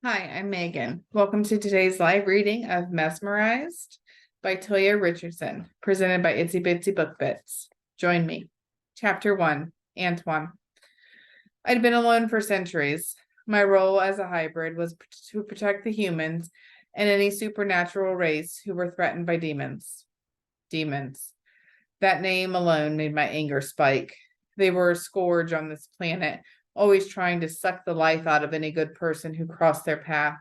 Hi, I'm Megan. Welcome to today's live reading of Mesmerized by Toya Richardson, presented by Itsy Bitsy Book Bits. Join me. Chapter 1, Antoine. I'd been alone for centuries. My role as a hybrid was to protect the humans and any supernatural race who were threatened by demons. Demons. That name alone made my anger spike. They were a scourge on this planet, always trying to suck the life out of any good person who crossed their path.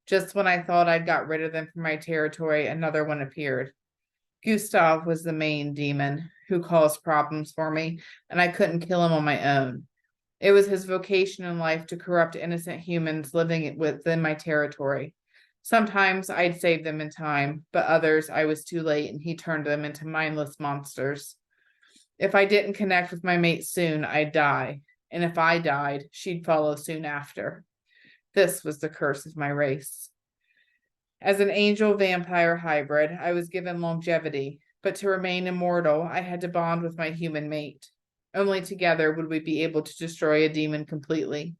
Just when I thought I'd got rid of them from my territory, another one appeared. Gustav was the main demon who caused problems for me, and I couldn't kill him on my own. It was his vocation in life to corrupt innocent humans living within my territory. Sometimes I'd save them in time, but others I was too late and he turned them into mindless monsters. If I didn't connect with my mate soon, I'd die, and if I died, she'd follow soon after. This was the curse of my race. As an angel vampire hybrid, I was given longevity, but to remain immortal, I had to bond with my human mate. Only together would we be able to destroy a demon completely.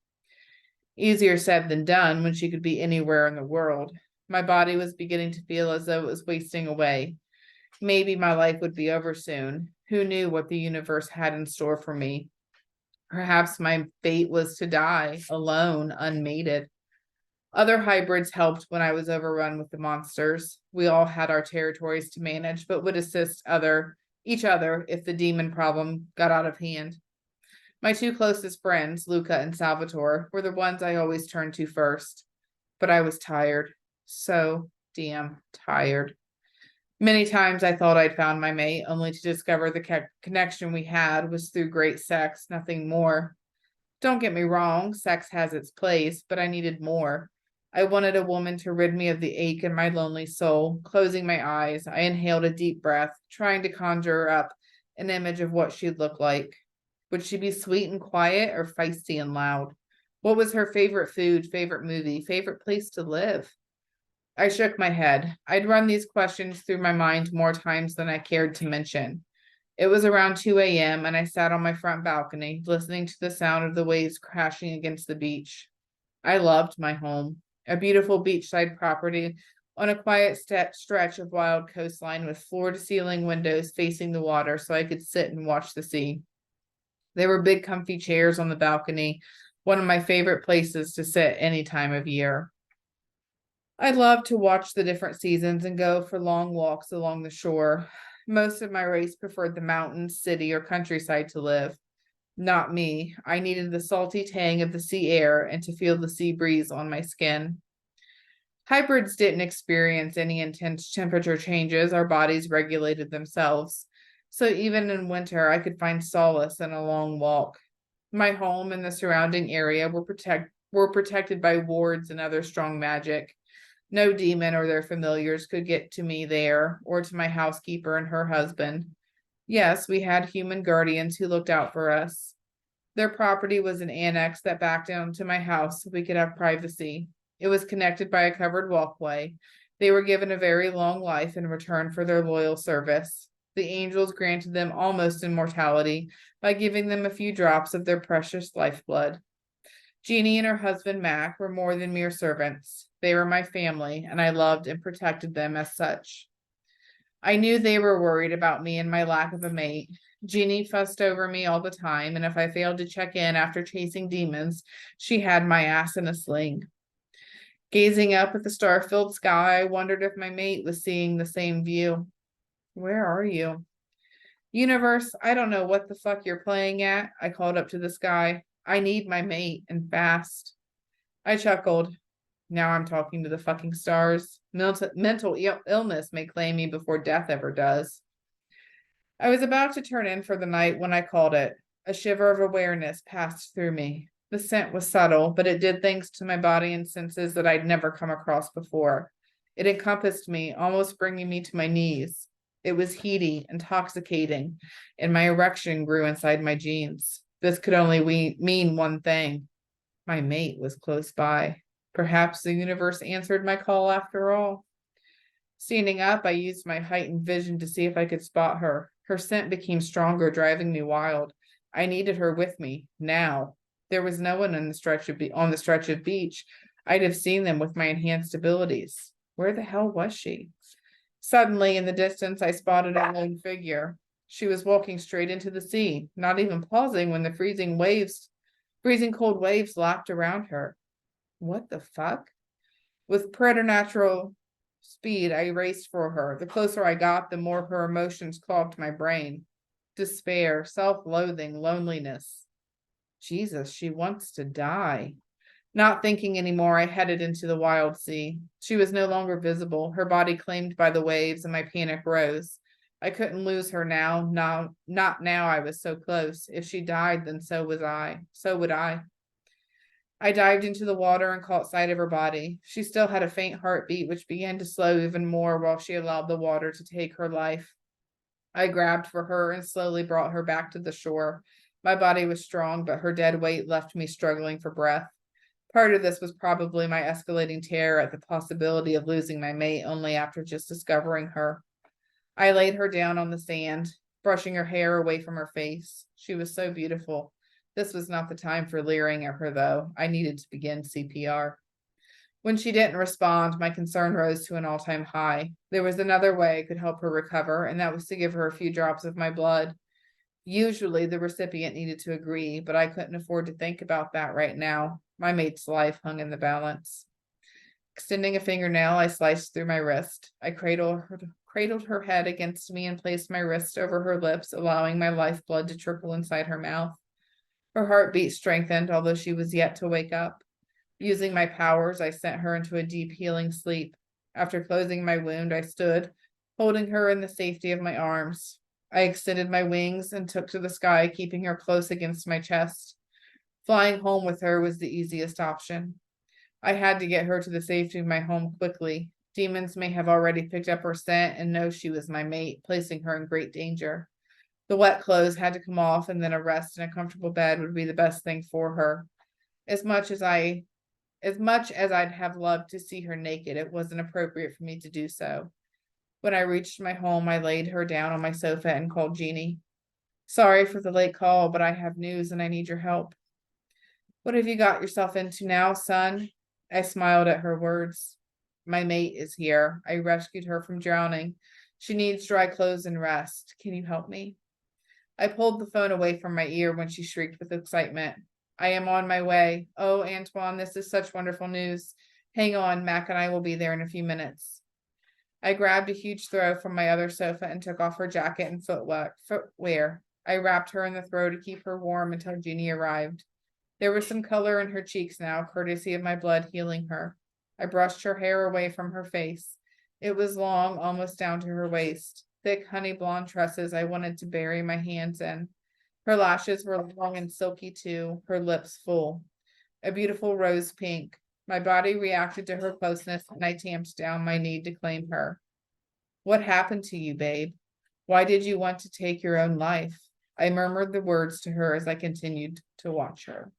Easier said than done when she could be anywhere in the world. My body was beginning to feel as though it was wasting away. Maybe my life would be over soon. Who knew what the universe had in store for me? Perhaps my fate was to die, alone, unmated. Other hybrids helped when I was overrun with the monsters. We all had our territories to manage, but would assist each other if the demon problem got out of hand. My two closest friends, Luca and Salvatore, were the ones I always turned to first. But I was tired. So damn tired. Many times I thought I'd found my mate, only to discover the connection we had was through great sex, nothing more. Don't get me wrong, sex has its place, but I needed more. I wanted a woman to rid me of the ache in my lonely soul. Closing my eyes, I inhaled a deep breath, trying to conjure up an image of what she'd look like. Would she be sweet and quiet or feisty and loud? What was her favorite food, favorite movie, favorite place to live? I shook my head. I'd run these questions through my mind more times than I cared to mention. It was around 2 a.m., and I sat on my front balcony, listening to the sound of the waves crashing against the beach. I loved my home, a beautiful beachside property on a quiet stretch of wild coastline with floor-to-ceiling windows facing the water so I could sit and watch the sea. There were big comfy chairs on the balcony, one of my favorite places to sit any time of year. I loved to watch the different seasons and go for long walks along the shore. Most of my race preferred the mountains, city, or countryside to live. Not me. I needed the salty tang of the sea air and to feel the sea breeze on my skin. Hybrids didn't experience any intense temperature changes. Our bodies regulated themselves. So even in winter, I could find solace in a long walk. My home and the surrounding area were protected by wards and other strong magic. No demon or their familiars could get to me there or to my housekeeper and her husband. Yes, we had human guardians who looked out for us. Their property was an annex that backed down to my house so we could have privacy. It was connected by a covered walkway. They were given a very long life in return for their loyal service. The angels granted them almost immortality by giving them a few drops of their precious lifeblood. Jeannie and her husband Mac were more than mere servants. They were my family, and I loved and protected them as such. I knew they were worried about me and my lack of a mate. Jeannie fussed over me all the time, and if I failed to check in after chasing demons, she had my ass in a sling. Gazing up at the star-filled sky, I wondered if my mate was seeing the same view. Where are you? Universe, I don't know what the fuck you're playing at, I called up to the sky. I need my mate, and fast. I chuckled. Now I'm talking to the fucking stars. Mental illness may claim me before death ever does. I was about to turn in for the night when I called it. A shiver of awareness passed through me. The scent was subtle, but it did things to my body and senses that I'd never come across before. It encompassed me, almost bringing me to my knees. It was heady, intoxicating, and my erection grew inside my jeans. This could only mean one thing. My mate was close by. Perhaps the universe answered my call after all. Standing up, I used my heightened vision to see if I could spot her. Her scent became stronger, driving me wild. I needed her with me, now. There was no one on the stretch of beach. I'd have seen them with my enhanced abilities. Where the hell was she? Suddenly, in the distance, I spotted a lone figure. She was walking straight into the sea, not even pausing when the freezing cold waves lapped around her. What the fuck? With preternatural speed, I raced for her. The closer I got, the more her emotions clogged my brain. Despair, self-loathing, loneliness. Jesus, she wants to die. Not thinking anymore, I headed into the wild sea. She was no longer visible, her body claimed by the waves, and my panic rose. I couldn't lose her now. No, not now. I was so close. If she died, then so was I. So would I. I dived into the water and caught sight of her body. She still had a faint heartbeat, which began to slow even more while she allowed the water to take her life. I grabbed for her and slowly brought her back to the shore. My body was strong, but her dead weight left me struggling for breath. Part of this was probably my escalating terror at the possibility of losing my mate only after just discovering her. I laid her down on the sand, brushing her hair away from her face. She was so beautiful. This was not the time for leering at her, though. I needed to begin CPR. When she didn't respond, my concern rose to an all-time high. There was another way I could help her recover, and that was to give her a few drops of my blood. Usually, the recipient needed to agree, but I couldn't afford to think about that right now. My mate's life hung in the balance. Extending a fingernail, I sliced through my wrist. I cradled her head against me and placed my wrist over her lips, allowing my lifeblood to trickle inside her mouth. Her heartbeat strengthened, although she was yet to wake up. Using my powers, I sent her into a deep healing sleep. After closing my wound, I stood, holding her in the safety of my arms. I extended my wings and took to the sky, keeping her close against my chest. Flying home with her was the easiest option. I had to get her to the safety of my home quickly. Demons may have already picked up her scent and know she was my mate, placing her in great danger. The wet clothes had to come off, and then a rest in a comfortable bed would be the best thing for her. As much as I'd have loved to see her naked, it wasn't appropriate for me to do so. When I reached my home, I laid her down on my sofa and called Jeannie. Sorry for the late call, but I have news and I need your help. What have you got yourself into now, son? I smiled at her words. My mate is here. I rescued her from drowning. She needs dry clothes and rest. Can you help me? I pulled the phone away from my ear when she shrieked with excitement. I am on my way. Oh, Antoine, this is such wonderful news. Hang on, Mac and I will be there in a few minutes. I grabbed a huge throw from my other sofa and took off her jacket and footwear. I wrapped her in the throw to keep her warm until Jeannie arrived. There was some color in her cheeks now, courtesy of my blood healing her. I brushed her hair away from her face. It was long, almost down to her waist. Thick honey blonde tresses I wanted to bury my hands in. Her lashes were long and silky too, her lips full. A beautiful rose pink. My body reacted to her closeness, and I tamped down my need to claim her. What happened to you, babe? Why did you want to take your own life? I murmured the words to her as I continued to watch her.